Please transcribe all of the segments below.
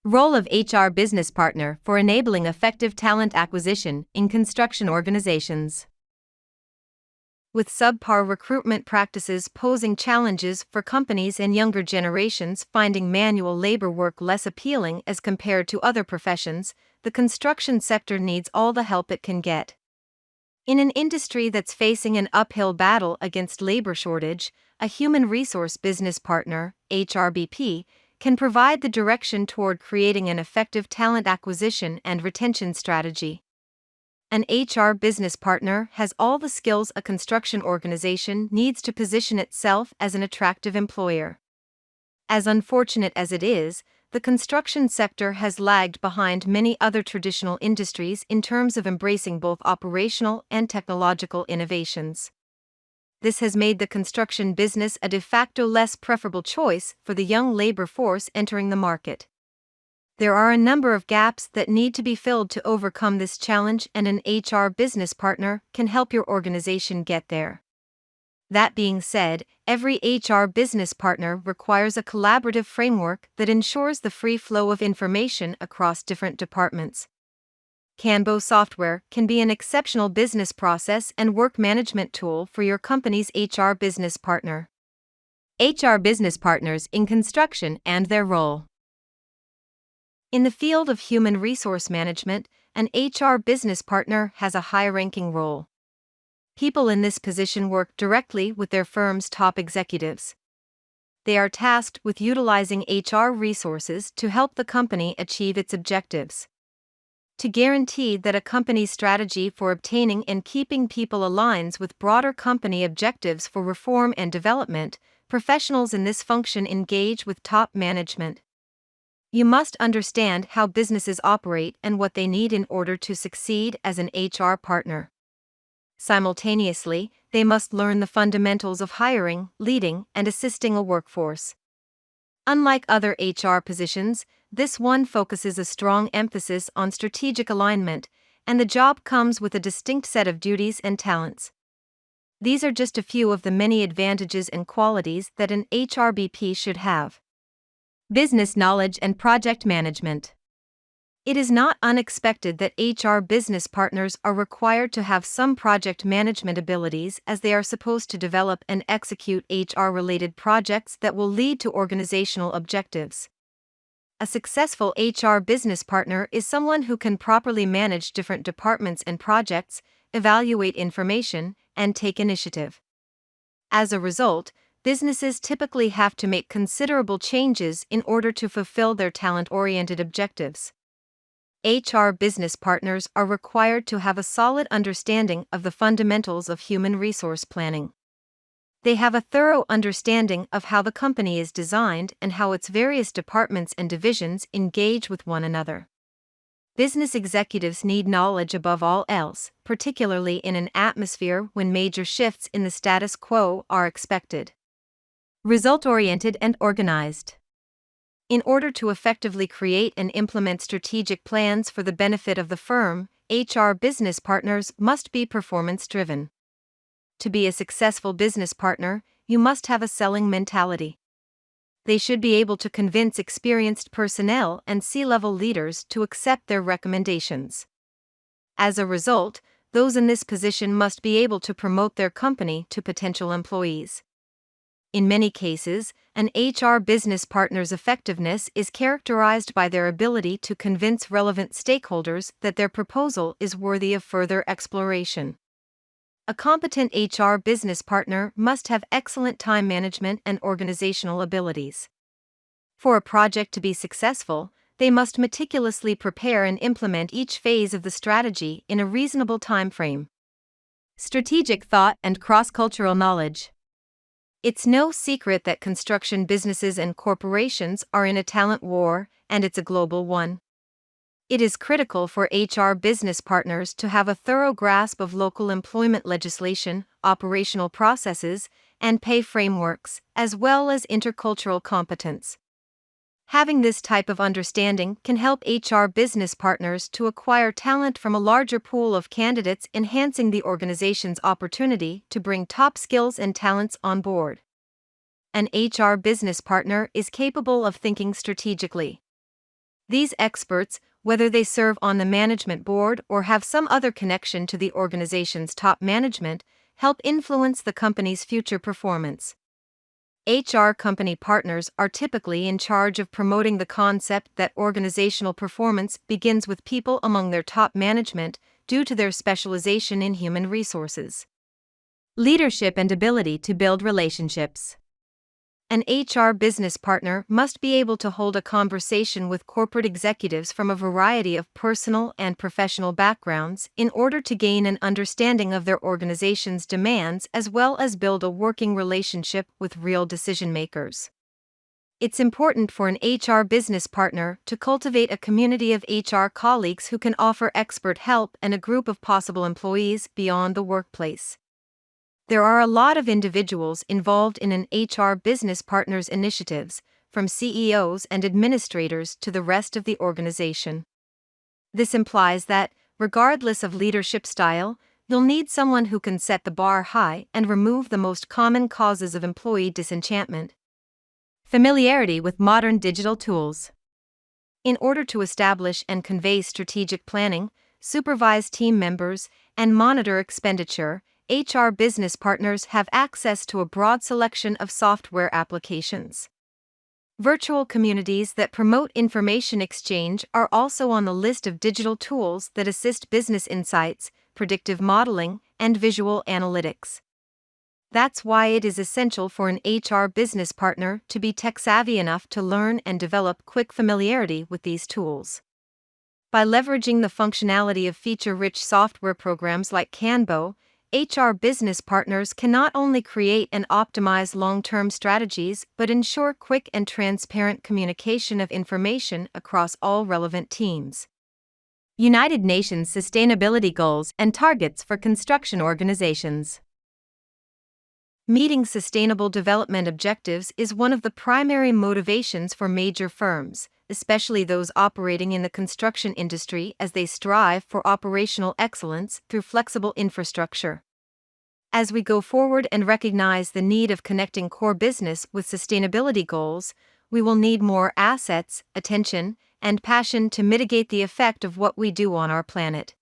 Role of HR business partner for enabling effective talent acquisition in construction organizations. With subpar recruitment practices posing challenges for companies and younger generations finding manual labor work less appealing as compared to other professions, the construction sector needs all the help it can get. In an industry that's facing an uphill battle against labor shortage, a human resource business partner, HRBP, can provide the direction toward creating an effective talent acquisition and retention strategy. An HR business partner has all the skills a construction organization needs to position itself as an attractive employer. As unfortunate as it is, the construction sector has lagged behind many other traditional industries in terms of embracing both operational and technological innovations. This has made the construction business a de facto less preferable choice for the young labor force entering the market. There are a number of gaps that need to be filled to overcome this challenge, and an HR business partner can help your organization get there. That being said, every HR business partner requires a collaborative framework that ensures the free flow of information across different departments. KanBo software can be an exceptional business process and work management tool for your company's HR business partner. HR business partners in construction and their role. In the field of human resource management, an HR business partner has a high-ranking role. People in this position work directly with their firm's top executives. They are tasked with utilizing HR resources to help the company achieve its objectives. To guarantee that a company's strategy for obtaining and keeping people aligns with broader company objectives for reform and development, professionals in this function engage with top management. You must understand how businesses operate and what they need in order to succeed as an HR partner. Simultaneously, they must learn the fundamentals of hiring, leading, and assisting a workforce. Unlike other HR positions, this one focuses a strong emphasis on strategic alignment, and the job comes with a distinct set of duties and talents. These are just a few of the many advantages and qualities that an HRBP should have. Business knowledge and project management. It is not unexpected that HR business partners are required to have some project management abilities, as they are supposed to develop and execute HR-related projects that will lead to organizational objectives. A successful HR business partner is someone who can properly manage different departments and projects, evaluate information, and take initiative. As a result, businesses typically have to make considerable changes in order to fulfill their talent-oriented objectives. HR business partners are required to have a solid understanding of the fundamentals of human resource planning. They have a thorough understanding of how the company is designed and how its various departments and divisions engage with one another. Business executives need knowledge above all else, particularly in an atmosphere when major shifts in the status quo are expected. Result-oriented and organized. In order to effectively create and implement strategic plans for the benefit of the firm, HR business partners must be performance-driven. To be a successful business partner, you must have a selling mentality. They should be able to convince experienced personnel and C-level leaders to accept their recommendations. As a result, those in this position must be able to promote their company to potential employees. In many cases, an HR business partner's effectiveness is characterized by their ability to convince relevant stakeholders that their proposal is worthy of further exploration. A competent HR business partner must have excellent time management and organizational abilities. For a project to be successful, they must meticulously prepare and implement each phase of the strategy in a reasonable time frame. Strategic thought and cross-cultural knowledge. It's no secret that construction businesses and corporations are in a talent war, and it's a global one. It is critical for HR business partners to have a thorough grasp of local employment legislation, operational processes, and pay frameworks, as well as intercultural competence. Having this type of understanding can help HR business partners to acquire talent from a larger pool of candidates, enhancing the organization's opportunity to bring top skills and talents on board. An HR business partner is capable of thinking strategically. These experts, whether they serve on the management board or have some other connection to the organization's top management, help influence the company's future performance. HR company partners are typically in charge of promoting the concept that organizational performance begins with people among their top management due to their specialization in human resources. Leadership and ability to build relationships. An HR business partner must be able to hold a conversation with corporate executives from a variety of personal and professional backgrounds in order to gain an understanding of their organization's demands as well as build a working relationship with real decision makers. It's important for an HR business partner to cultivate a community of HR colleagues who can offer expert help and a group of possible employees beyond the workplace. There are a lot of individuals involved in an HR business partner's initiatives, from CEOs and administrators to the rest of the organization. This implies that, regardless of leadership style, you'll need someone who can set the bar high and remove the most common causes of employee disenchantment. Familiarity with modern digital tools. In order to establish and convey strategic planning, supervise team members, and monitor expenditure, HR business partners have access to a broad selection of software applications. Virtual communities that promote information exchange are also on the list of digital tools that assist business insights, predictive modeling, and visual analytics. That's why it is essential for an HR business partner to be tech-savvy enough to learn and develop quick familiarity with these tools. By leveraging the functionality of feature-rich software programs like KanBo, HR business partners can not only create and optimize long-term strategies but ensure quick and transparent communication of information across all relevant teams. United Nations Sustainability Goals and Targets for Construction Organizations. Meeting sustainable development objectives is one of the primary motivations for major firms, especially those operating in the construction industry, as they strive for operational excellence through flexible infrastructure. As we go forward and recognize the need of connecting core business with sustainability goals, we will need more assets, attention, and passion to mitigate the effect of what we do on our planet.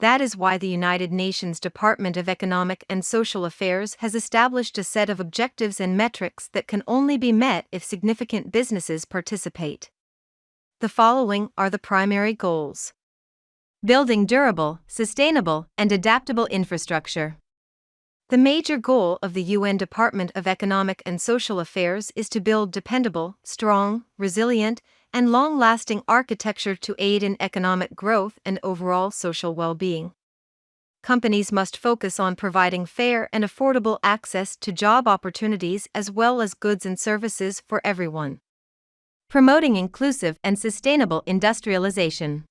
That is why the United Nations Department of Economic and Social Affairs has established a set of objectives and metrics that can only be met if significant businesses participate. The following are the primary goals. Building durable, sustainable, and adaptable infrastructure. The major goal of the UN Department of Economic and Social Affairs is to build dependable, strong, resilient, and long-lasting architecture to aid in economic growth and overall social well-being. Companies must focus on providing fair and affordable access to job opportunities as well as goods and services for everyone. Promoting inclusive and sustainable industrialization.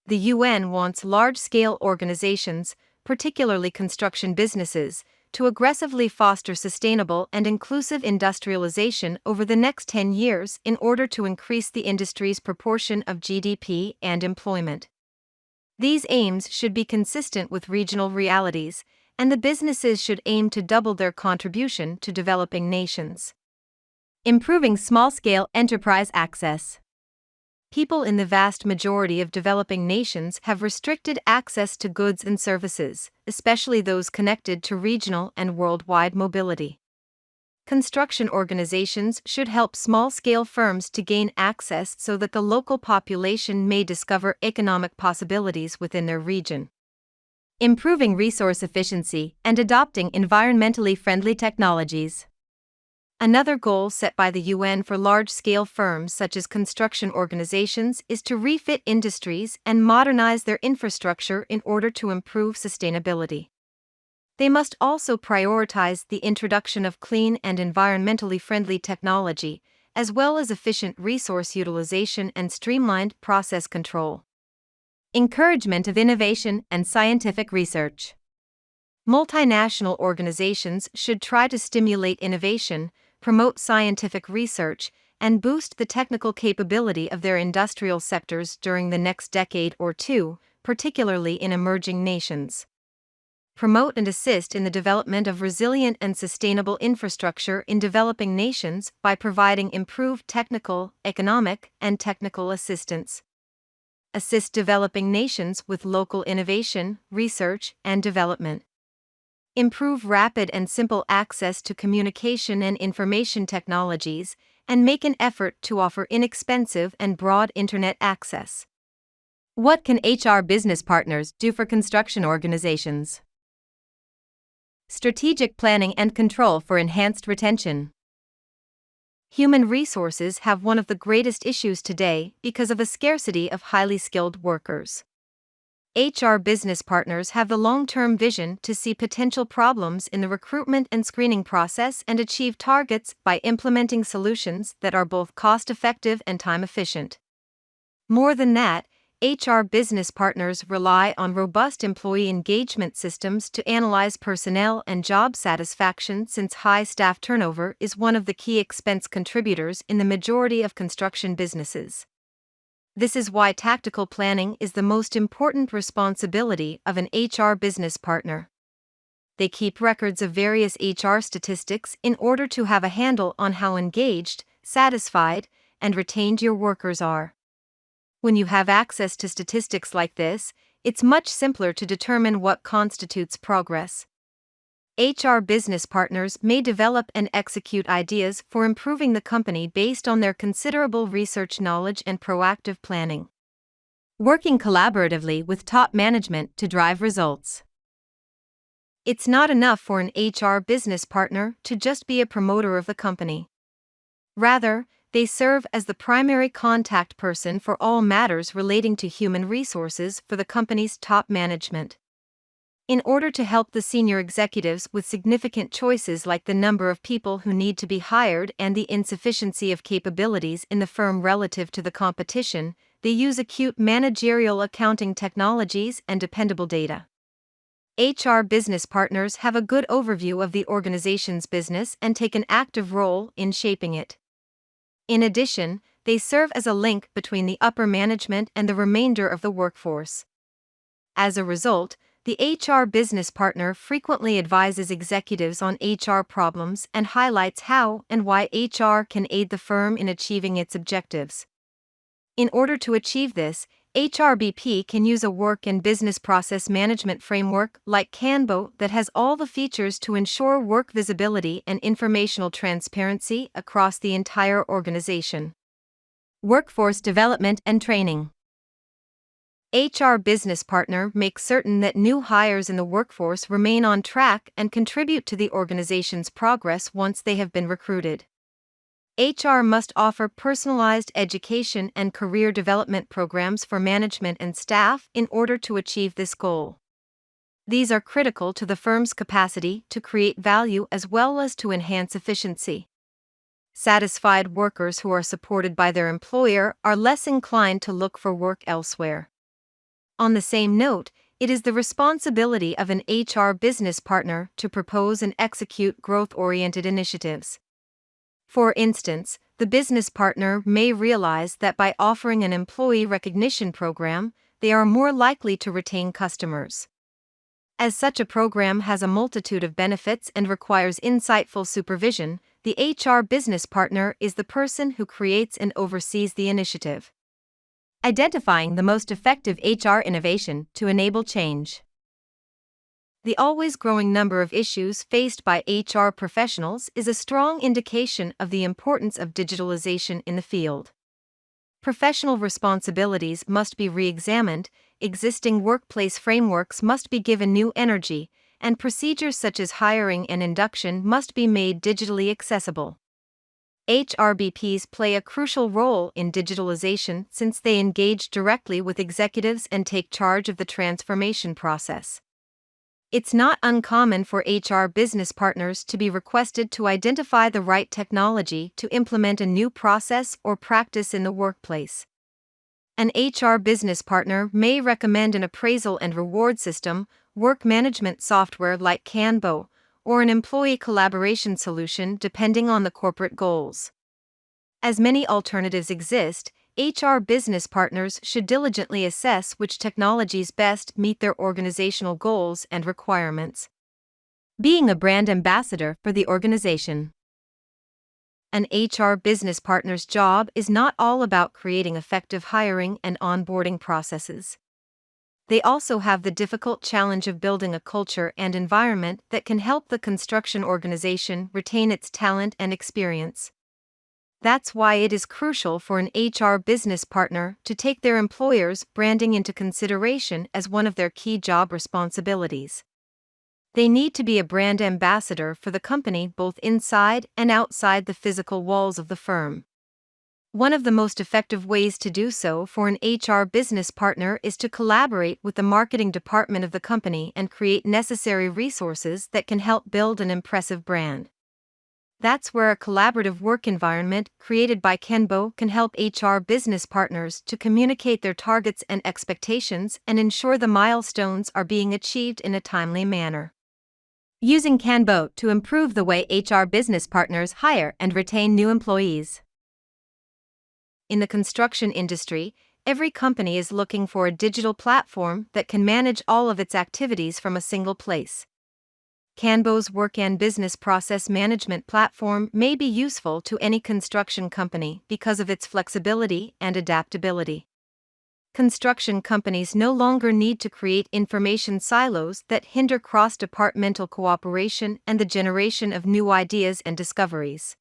The UN wants large-scale organizations, particularly construction businesses, to aggressively foster sustainable and inclusive industrialization over the next 10 years in order to increase the industry's proportion of GDP and employment. These aims should be consistent with regional realities, and the businesses should aim to double their contribution to developing nations. Improving small-scale enterprise access. People in the vast majority of developing nations have restricted access to goods and services, especially those connected to regional and worldwide mobility. Construction organizations should help small-scale firms to gain access so that the local population may discover economic possibilities within their region. Improving resource efficiency and adopting environmentally friendly technologies. Another goal set by the UN for large-scale firms such as construction organizations is to refit industries and modernize their infrastructure in order to improve sustainability. They must also prioritize the introduction of clean and environmentally friendly technology, as well as efficient resource utilization and streamlined process control. Encouragement of innovation and scientific research. Multinational organizations should try to stimulate innovation, promote scientific research, and boost the technical capability of their industrial sectors during the next decade or two, particularly in emerging nations. promote and assist in the development of resilient and sustainable infrastructure in developing nations by providing improved technical, economic, and technical assistance. Assist developing nations with local innovation, research, and development. Improve rapid and simple access to communication and information technologies, and make an effort to offer inexpensive and broad internet access. What can HR business partners do for construction organizations? Strategic planning and control for enhanced retention. Human resources have one of the greatest issues today because of a scarcity of highly skilled workers. HR business partners have the long-term vision to see potential problems in the recruitment and screening process and achieve targets by implementing solutions that are both cost-effective and time-efficient. More than that, HR business partners rely on robust employee engagement systems to analyze personnel and job satisfaction, since high staff turnover is one of the key expense contributors in the majority of construction businesses. This is why tactical planning is the most important responsibility of an HR business partner. They keep records of various HR statistics in order to have a handle on how engaged, satisfied, and retained your workers are. When you have access to statistics like this, it's much simpler to determine what constitutes progress. HR business partners may develop and execute ideas for improving the company based on their considerable research knowledge and proactive planning. Working collaboratively with top management to drive results. It's not enough for an HR business partner to just be a promoter of the company. Rather, they serve as the primary contact person for all matters relating to human resources for the company's top management. In order to help the senior executives with significant choices like the number of people who need to be hired and the insufficiency of capabilities in the firm relative to the competition, they use acute managerial accounting technologies and dependable data. HR business partners have a good overview of the organization's business and take an active role in shaping it. In addition, they serve as a link between the upper management and the remainder of the workforce. As a result, the HR business partner frequently advises executives on HR problems and highlights how and why HR can aid the firm in achieving its objectives. In order to achieve this, HRBP can use a work and business process management framework like KanBo that has all the features to ensure work visibility and informational transparency across the entire organization. Workforce development and training. HR business partner makes certain that new hires in the workforce remain on track and contribute to the organization's progress once they have been recruited. HR must offer personalized education and career development programs for management and staff in order to achieve this goal. These are critical to the firm's capacity to create value as well as to enhance efficiency. Satisfied workers who are supported by their employer are less inclined to look for work elsewhere. On the same note, it is the responsibility of an HR business partner to propose and execute growth-oriented initiatives. For instance, the business partner may realize that by offering an employee recognition program, they are more likely to retain customers. As such a program has a multitude of benefits and requires insightful supervision, the HR business partner is the person who creates and oversees the initiative. Identifying the most effective HR innovation to enable change. The always growing number of issues faced by HR professionals is a strong indication of the importance of digitalization in the field. Professional responsibilities must be re-examined, existing workplace frameworks must be given new energy, and procedures such as hiring and induction must be made digitally accessible. HRBPs play a crucial role in digitalization since they engage directly with executives and take charge of the transformation process. It's not uncommon for HR business partners to be requested to identify the right technology to implement a new process or practice in the workplace. An HR business partner may recommend an appraisal and reward system, work management software like KanBo, or an employee collaboration solution depending on the corporate goals. As many alternatives exist, HR business partners should diligently assess which technologies best meet their organizational goals and requirements. Being a brand ambassador for the organization. An HR business partner's job is not all about creating effective hiring and onboarding processes. They also have the difficult challenge of building a culture and environment that can help the construction organization retain its talent and experience. That's why it is crucial for an HR business partner to take their employer's branding into consideration as one of their key job responsibilities. They need to be a brand ambassador for the company both inside and outside the physical walls of the firm. One of the most effective ways to do so for an HR business partner is to collaborate with the marketing department of the company and create necessary resources that can help build an impressive brand. That's where a collaborative work environment created by KanBo can help HR business partners to communicate their targets and expectations and ensure the milestones are being achieved in a timely manner. Using KanBo to improve the way HR business partners hire and retain new employees. In the construction industry, every company is looking for a digital platform that can manage all of its activities from a single place. KanBo's Work and Business Process Management platform may be useful to any construction company because of its flexibility and adaptability. Construction companies no longer need to create information silos that hinder cross-departmental cooperation and the generation of new ideas and discoveries.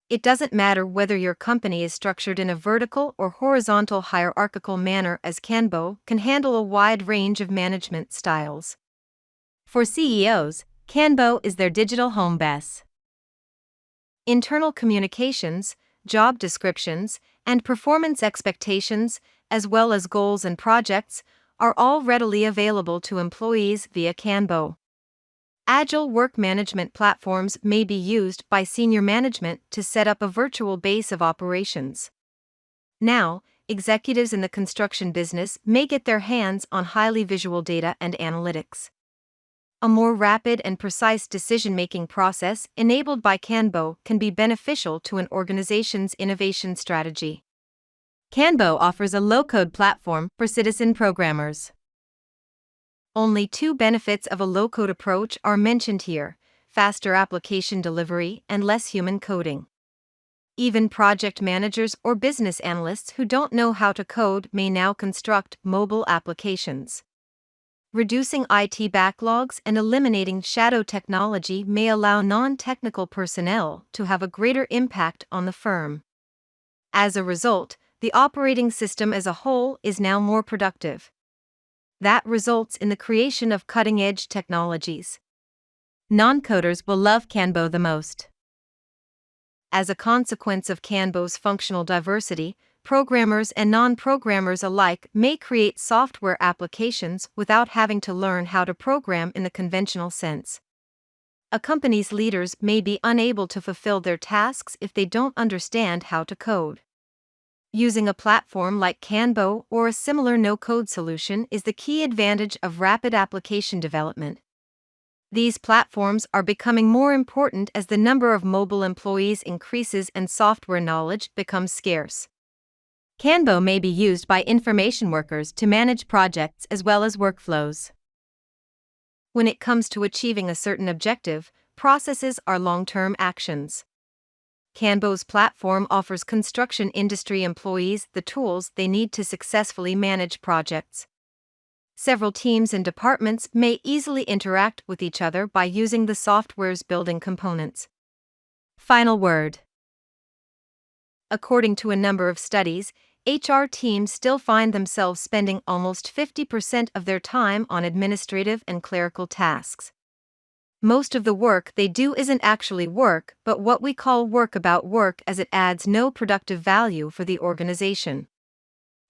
It doesn't matter whether your company is structured in a vertical or horizontal hierarchical manner, as KanBo can handle a wide range of management styles. For CEOs, KanBo is their digital home base. Internal communications, job descriptions, and performance expectations, as well as goals and projects, are all readily available to employees via KanBo. Agile work management platforms may be used by senior management to set up a virtual base of operations. Now, executives in the construction business may get their hands on highly visual data and analytics. A more rapid and precise decision-making process enabled by KanBo can be beneficial to an organization's innovation strategy. KanBo offers a low-code platform for citizen programmers. Only two benefits of a low-code approach are mentioned here: faster application delivery and less human coding. Even project managers or business analysts who don't know how to code may now construct mobile applications. Reducing IT backlogs and eliminating shadow technology may allow non-technical personnel to have a greater impact on the firm. As a result, the operating system as a whole is now more productive. That results in the creation of cutting-edge technologies. Non-coders will love KanBo the most. As a consequence of KanBo's functional diversity, programmers and non-programmers alike may create software applications without having to learn how to program in the conventional sense. A company's leaders may be unable to fulfill their tasks if they don't understand how to code. Using a platform like KanBo or a similar no-code solution is the key advantage of rapid application development. These platforms are becoming more important as the number of mobile employees increases and software knowledge becomes scarce. KanBo may be used by information workers to manage projects as well as workflows. When it comes to achieving a certain objective, processes are long-term actions. KanBo's platform offers construction industry employees the tools they need to successfully manage projects. Several teams and departments may easily interact with each other by using the software's building components. Final word. According to a number of studies, HR teams still find themselves spending almost 50% of their time on administrative and clerical tasks. Most of the work they do isn't actually work, but what we call work about work, as it adds no productive value for the organization.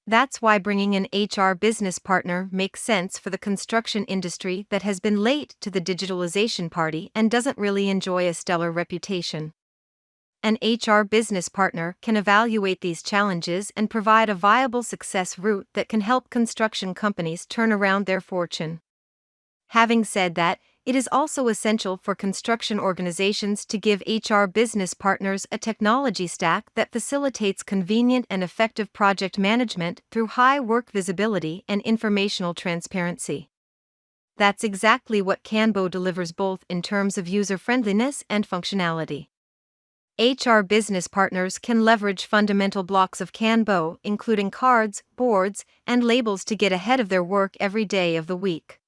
That's why bringing an HR business partner makes sense for the construction industry that has been late to the digitalization party and doesn't really enjoy a stellar reputation. An HR business partner can evaluate these challenges and provide a viable success route that can help construction companies turn around their fortune. Having said that, It is also essential for construction organizations to give HR business partners a technology stack that facilitates convenient and effective project management through high work visibility and informational transparency. That's exactly what KanBo delivers, both in terms of user-friendliness and functionality. HR business partners can leverage fundamental blocks of KanBo, including cards, boards, and labels, to get ahead of their work every day of the week.